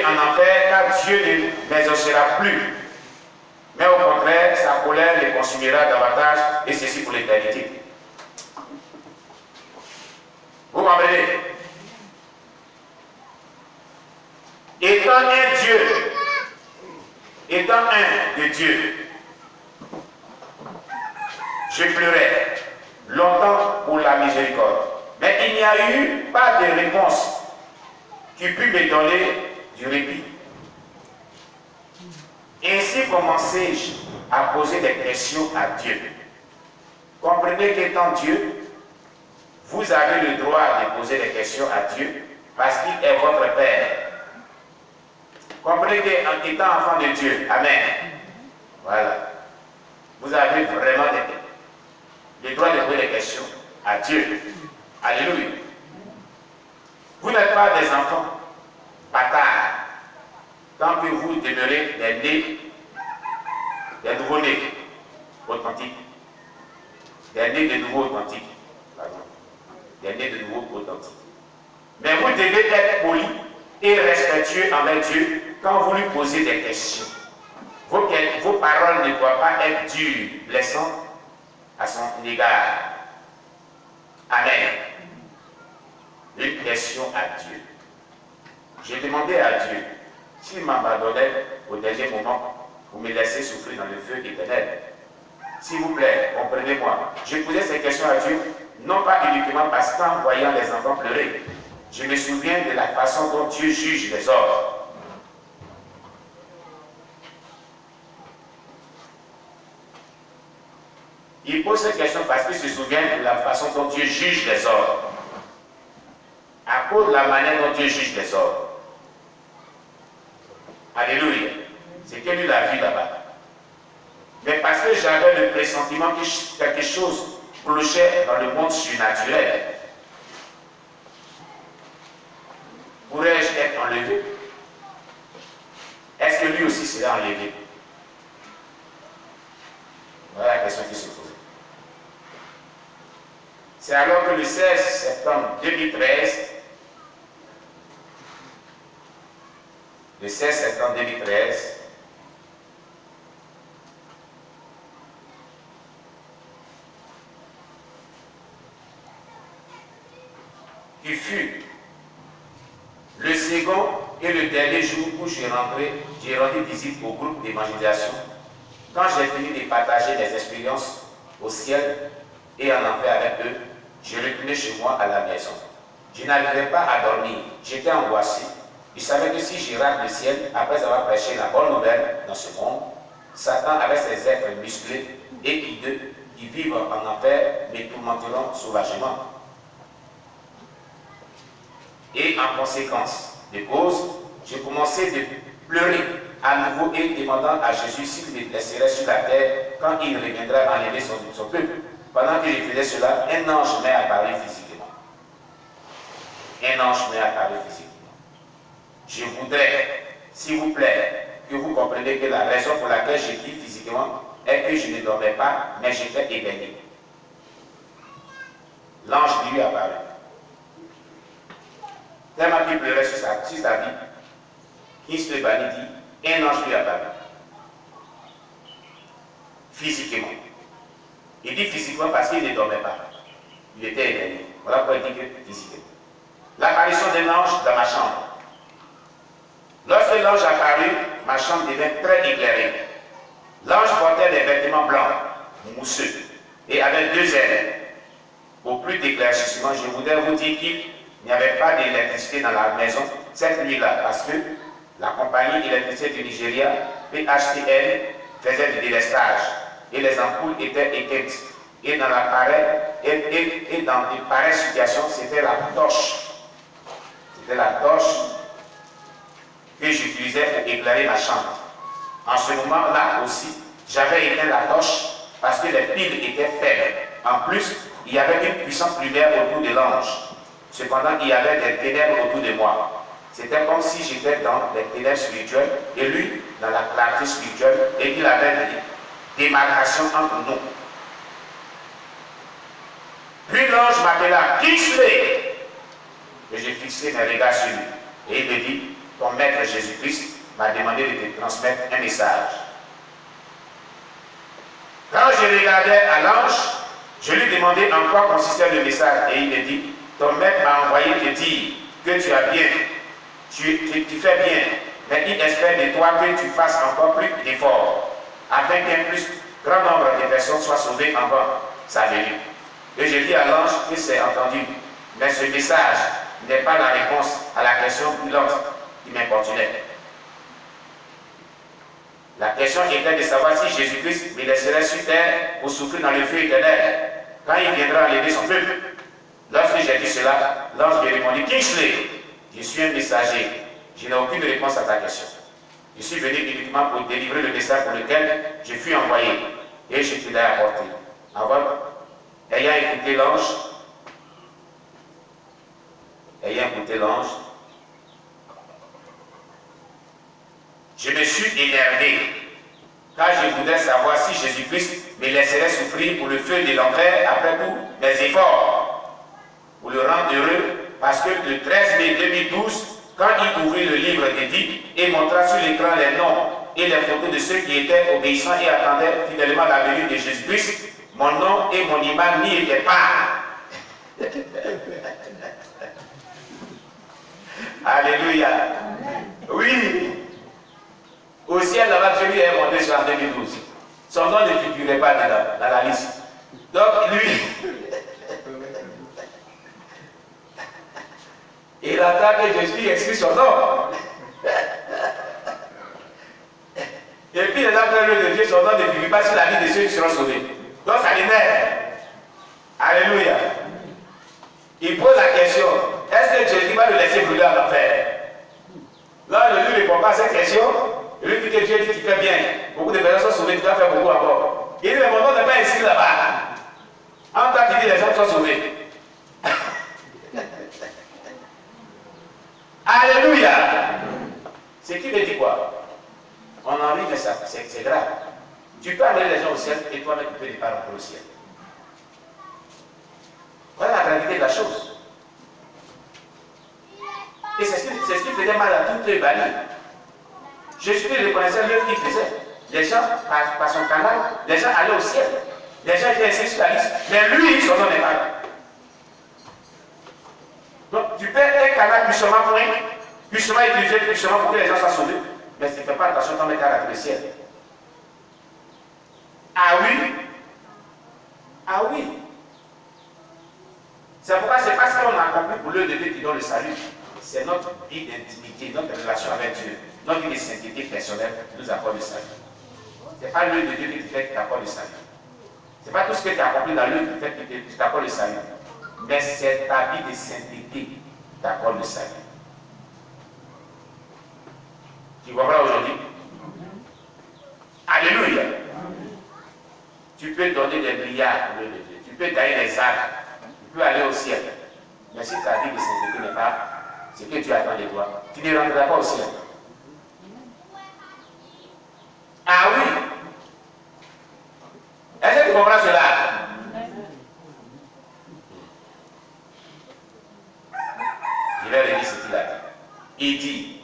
en enfer, car Dieu ne m'exaucera plus. Mais au contraire, sa colère les consumera davantage, et ceci pour l'éternité. Vous comprenez? Étant un Dieu, étant un de Dieu, je pleurais longtemps pour la miséricorde. Mais il n'y a eu pas de réponse qui put me donner du répit. Ainsi commençai-je à poser des questions à Dieu. Comprenez qu'étant Dieu, vous avez le droit de poser des questions à Dieu parce qu'il est votre Père. Comprenez qu'en étant enfant de Dieu, Amen. Voilà. Vous avez vraiment le droit de poser des questions à Dieu. Alléluia. Vous n'êtes pas des enfants bâtards tant que vous demeurez des nouveaux-nés authentiques. Des nés de nouveaux authentiques. Pardon. Des nés de nouveaux authentiques. Mais vous devez être poli et respectueux envers Dieu quand vous lui posez des questions. Vos paroles ne doivent pas être dures, blessantes à son égard. Amen. Une question à Dieu. J'ai demandé à Dieu, s'il m'abandonnait au dernier moment, vous me laissez souffrir dans le feu éternel. S'il vous plaît, comprenez-moi. Je posais ces questions à Dieu, non pas uniquement parce qu'en voyant les enfants pleurer, je me souviens de la façon dont Dieu juge les hommes. Il pose ces questions parce qu'il se souvient de la façon dont Dieu juge les hommes. À cause de la manière dont Dieu juge les hommes. Alléluia. C'est que lui l'a vu là-bas. Mais parce que j'avais le pressentiment que quelque chose clochait dans le monde surnaturel. Pourrais-je être enlevé? Est-ce que lui aussi serait enlevé? Voilà la question qui se pose. C'est alors que le 16 septembre 2013, le 16 septembre 2013, qui fut le second et le dernier jour où j'ai rendu visite au groupe d'évangélisation, quand j'ai fini de partager des expériences au ciel et en enfer avec eux, je retournais chez moi à la maison. Je n'arrivais pas à dormir, j'étais angoissé. Je savais que si je rate le ciel, après avoir prêché la bonne nouvelle dans ce monde, Satan avec ses êtres musclés et hideux qui vivent en enfer me tourmenteront sauvagement. Et en conséquence de cause, j'ai commencé de pleurer à nouveau et demandant à Jésus s'il me laisserait sur la terre quand il reviendra enlever son peuple. Pendant que je faisais cela, un ange m'est apparu physiquement. Un ange m'est apparu physiquement. Je voudrais, s'il vous plaît, que vous compreniez que la raison pour laquelle je dis physiquement est que je ne dormais pas, mais j'étais éveillé. L'ange lui est apparu. Tellement qu'il pleurait sur sa vie, qu'il se banit dit, un ange lui est apparu. Physiquement. Il dit physiquement parce qu'il ne dormait pas. Il était éveillé. Voilà pourquoi il dit que physiquement. L'apparition d'un ange dans ma chambre. Lorsque l'ange apparut, ma chambre devint très éclairée. L'ange portait des vêtements blancs, mousseux, et avait deux ailes. Au plus d'éclaircissement, je voudrais vous dire qu'il n'y avait pas d'électricité dans la maison cette nuit-là, parce que la compagnie électricité du Nigeria, PHTL, faisait du délestage, et les ampoules étaient éteintes. Et dans une pareille situation, c'était la torche. C'était la torche que j'utilisais pour éclairer ma chambre. En ce moment-là aussi, j'avais éteint la torche parce que les piles étaient faibles. En plus, il y avait une puissante lumière autour de l'ange. Cependant, il y avait des ténèbres autour de moi. C'était comme si j'étais dans les ténèbres spirituelles et lui dans la clarté spirituelle et qu'il avait des démarcations entre nous. Puis l'ange m'appela, qui c'est? Et j'ai fixé mes regards sur lui. Et il me dit, ton maître Jésus-Christ m'a demandé de te transmettre un message. Quand je regardais à l'ange, je lui demandais en quoi consistait le message et il me dit, ton maître m'a envoyé te dire que tu as bien, tu fais bien, mais il espère de toi que tu fasses encore plus d'efforts afin qu'un plus grand nombre de personnes soient sauvées avant sa venue. Et je dis à l'ange que c'est entendu, mais ce message n'est pas la réponse à la question brûlante qui m'importunait. La question était de savoir si Jésus-Christ me laisserait sur terre pour souffrir dans le feu éternel quand il viendra enlever son peuple. Lorsque j'ai dit cela, l'ange me répondit, Kingsley, je suis un messager, je n'ai aucune réponse à ta question. Je suis venu uniquement pour délivrer le message pour lequel je fus envoyé et je te l'ai apporté. Ayant écouté l'ange, je me suis énervé car je voudrais savoir si Jésus-Christ me laisserait souffrir pour le feu de l'enfer après tous mes efforts, pour le rendre heureux, parce que le 13 mai 2012, quand il ouvrit le livre de vie et montra sur l'écran les noms et les photos de ceux qui étaient obéissants et attendaient fidèlement la venue de Jésus-Christ, mon nom et mon image n'y étaient pas. Alléluia. Oui. Au ciel, là-bas, celui est monté sur en 2012. Son nom ne figurait pas dans la liste. Donc, lui, il attend que Jésus écrit son nom. Et puis, les enfants de Dieu, son nom ne figure pas sur la liste de ceux qui seront sauvés. Donc, ça l'énerve. Alléluia. Il pose la question, est-ce que Jésus va le laisser brûler en enfer? Là, ne lui répond pas à cette question. Il lui dit que Dieu dit qu'il fait bien. Beaucoup de personnes sont sauvées, tu dois faire beaucoup encore. Il dit, mais mon nom n'est pas inscrit là-bas. En tant qu'il dit, les gens sont sauvés. Alléluia. C'est qui me dit quoi? On en rit, mais c'est grave. Tu peux amener les gens au ciel et toi-même tu peux les pas rentrer au ciel. Voilà la gravité de la chose. Et c'est ce qui faisait mal à toutes les bannies. Jésus-Christ reconnaissait l'œuvre qu'il faisait. Les gens, par son canal, les gens allaient au ciel. Les gens étaient inscrits sur la liste. Mais lui, son nom n'est pas là. Donc, tu peux un canal puissamment utilisé puissamment pour que les gens soient sauvés. Mais si tu ne fais pas attention, tu vas mettre à le ciel. Ah oui? Ah oui? C'est pourquoi c'est parce qu'on a accompli pour l'œuvre de Dieu qui donne le salut. C'est notre vie d'intimité, notre relation avec Dieu, notre vie de sainteté personnelle qui nous apporte le salut. Ce n'est pas l'œuvre de Dieu qui fait que tu t'apporte le salut. Ce n'est pas tout ce que tu as accompli dans l'œuvre qui fait que tu t'apportes le salut. Mais c'est ta vie de sainteté qui t'apporte le salut. Tu comprends aujourd'hui? Alléluia. Tu peux donner des milliards pour l'œuvre de Dieu. Tu peux tailler les arbres. Tu peux aller au ciel. Mais si ta vie de sainteté n'est pas ce que Dieu attend de toi, tu ne rentreras pas au ciel. Ah oui. Est-ce que tu comprends cela? Je vais redire ce qu'il a dit.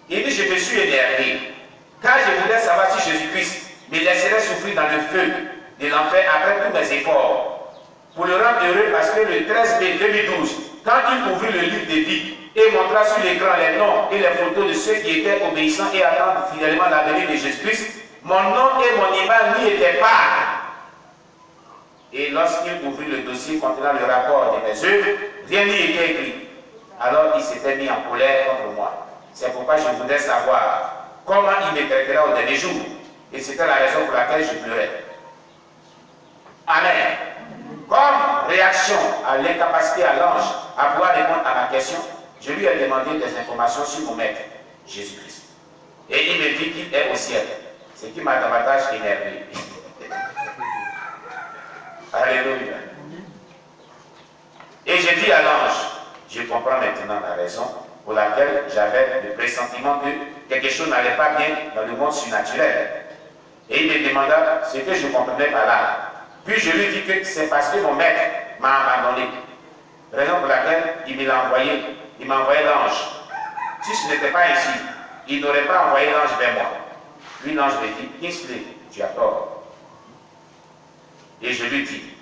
Il dit, je me suis énervé, car je voulais savoir si Jésus-Christ me laisserait souffrir dans le feu de l'enfer après tous mes efforts, pour le rendre heureux parce que le 13 mai 2012, quand il ouvrit le livre de vie et montra sur l'écran les noms et les photos de ceux qui étaient obéissants et attendent fidèlement la venue de Jésus-Christ, mon nom et mon image n'y étaient pas. Et lorsqu'il ouvrit le dossier contenant le rapport de mes œuvres, rien n'y était écrit. Alors il s'était mis en colère contre moi. C'est pourquoi je voudrais savoir comment il me traitera au dernier jour. Et c'était la raison pour laquelle je pleurais. Amen. Comme réaction à l'incapacité à l'ange à pouvoir répondre à ma question, je lui ai demandé des informations sur mon maître, Jésus-Christ. Et il me dit qu'il est au ciel, ce qui m'a davantage énervé. Alléluia. Et j'ai dit à l'ange, je comprends maintenant la raison pour laquelle j'avais le pressentiment que quelque chose n'allait pas bien dans le monde surnaturel. Et il me demanda ce que je comprenais par là. Puis je lui dis que c'est parce que mon maître m'a abandonné. Raison pour laquelle il me l'a envoyé. Il m'a envoyé l'ange. Si je n'étais pas ici, il n'aurait pas envoyé l'ange vers moi. Puis l'ange me dit, Kingsley, tu as tort. Et je lui dis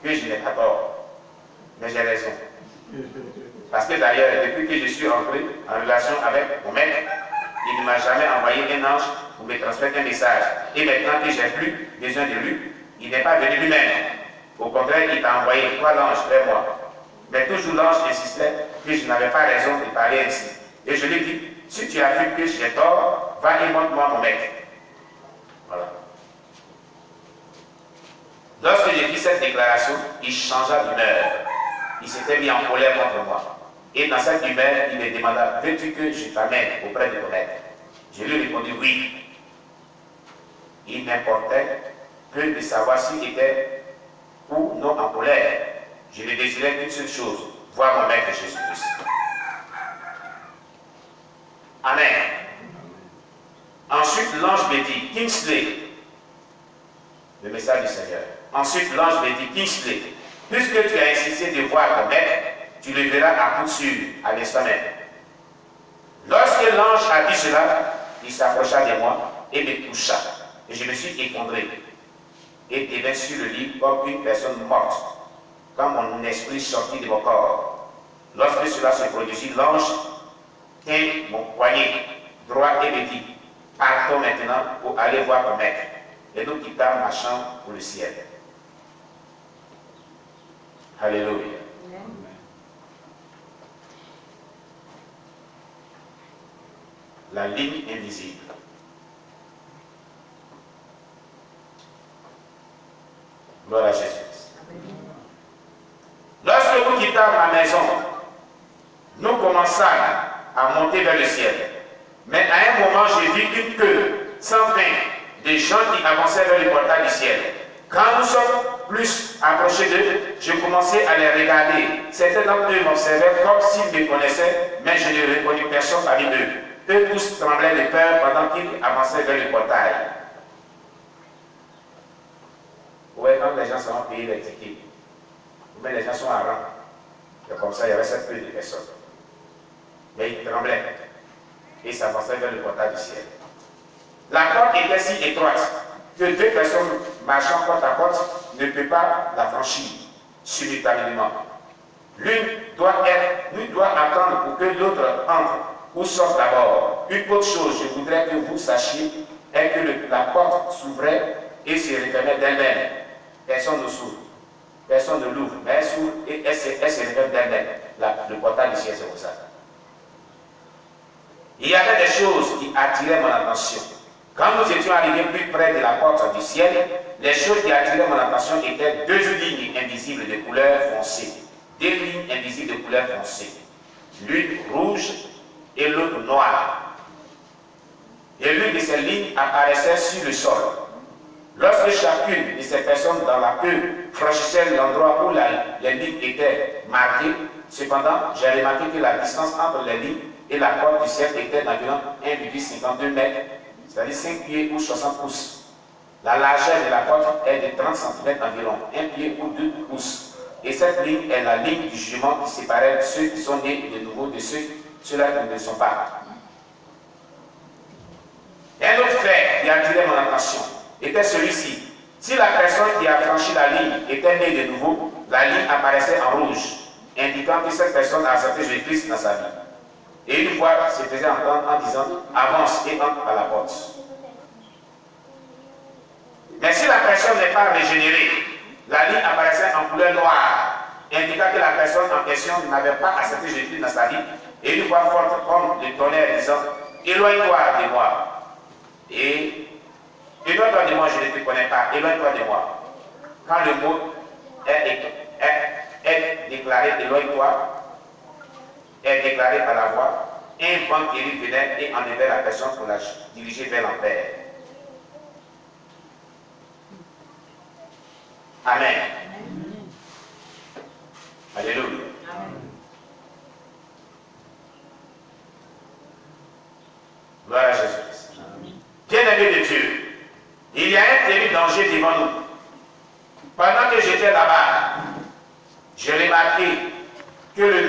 que je n'ai pas tort. Mais j'ai raison. Parce que d'ailleurs, depuis que je suis entré en relation avec mon maître, il ne m'a jamais envoyé un ange pour me transmettre un message. Et maintenant que j'ai plus besoin de lui, il n'est pas venu lui-même. Au contraire, il t'a envoyé, toi l'ange, vers moi. Mais toujours l'ange insistait que je n'avais pas raison de parler ainsi. Et je lui dis, si tu as vu que j'ai tort, va et montre-moi mon maître. Voilà. Lorsque j'ai fait cette déclaration, il changea d'humeur. Il s'était mis en colère contre moi. Et dans cette humeur, il me demanda, veux-tu que je t'amène auprès de ton maître? Je lui ai répondu oui. Il m'importait que de savoir s'il était ou non en colère. Je ne désirais qu'une seule chose, voir mon maître Jésus-Christ. Amen. Ensuite, l'ange me dit, Kingsley, le message du Seigneur. Ensuite, l'ange me dit, Kingsley, puisque tu as insisté de voir ton maître, tu le verras à coup sûr, à l'instant même. Lorsque l'ange a dit cela, il s'approcha de moi et me toucha. Et je me suis effondré et devint sur le lit comme une personne morte, quand mon esprit sortit de mon corps. Lorsque cela se produisit, l'ange tint mon poignet droit et me dit, partons maintenant pour aller voir ton maître. Et nous quittâmes ma chambre pour le ciel. Alléluia. La ligne invisible. Gloire à Jésus. Lorsque nous quittâmes ma maison, nous commençâmes à monter vers le ciel. Mais à un moment, j'ai vu une queue sans fin des gens qui avançaient vers le portail du ciel. Quand nous sommes plus approchés d'eux, je commençais à les regarder. Certains d'entre eux m'observaient comme s'ils me connaissaient, mais je ne reconnus personne parmi eux. Eux tous tremblaient de peur pendant qu'ils avançaient vers le portail. Ouais, quand les gens sont payés les tickets, mais les gens sont à rang. Et comme ça, il y avait cette peu de personnes. Mais ils tremblaient et s'avançaient vers le portail du ciel. La porte était si étroite que deux personnes marchant côte à côte ne peuvent pas la franchir simultanément. L'une doit attendre pour que l'autre entre ou sorte d'abord. Une autre chose, je voudrais que vous sachiez, est que la porte s'ouvrait et se refermait d'elle-même. Personne ne s'ouvre, personne ne l'ouvre, mais elle s'ouvre et elle se referme d'elle-même. Le portail du ciel, c'est comme ça. Il y avait des choses qui attiraient mon attention. Quand nous étions arrivés plus près de la porte du ciel, les choses qui attiraient mon attention étaient deux lignes invisibles de couleur foncée. Deux lignes invisibles de couleur foncée. L'une rouge et l'autre noire. Et l'une de ces lignes apparaissait sur le sol. Lorsque chacune de ces personnes dans la queue franchissait l'endroit où les lignes étaient marquées, cependant, j'ai remarqué que la distance entre les lignes et la porte du ciel était d'environ 1,52 mètres, c'est-à-dire 5 pieds ou 60 pouces. La largeur de la porte est de 30 cm environ, 1 pied ou 2 pouces. Et cette ligne est la ligne du jugement qui séparait ceux qui sont nés de nouveau de ceux-là qui ne le sont pas. Un autre fait qui a attiré mon attention était celui-ci. Si la personne qui a franchi la ligne était née de nouveau, la ligne apparaissait en rouge, indiquant que cette personne a accepté Jésus-Christ dans sa vie. Et une voix se faisait entendre en disant « Avance et entre à la porte ». Mais si la personne n'est pas régénérée, la ligne apparaissait en couleur noire, indiquant que la personne en question n'avait pas accepté Jésus dans sa vie. Et une voix forte comme le tonnerre disant « Éloigne-toi de moi ». Et « Éloigne-toi de moi, je ne te connais pas, éloigne-toi de moi ». Quand le mot est déclaré « Éloigne-toi », est déclaré par la voix, un vent terrible venait et enlevait la personne pour la diriger vers l'enfer. Amen. Alléluia. Gloire à Jésus-Christ. Bien-aimé de Dieu, il y a un terrible danger devant nous. Pendant que j'étais là-bas, j'ai remarqué que le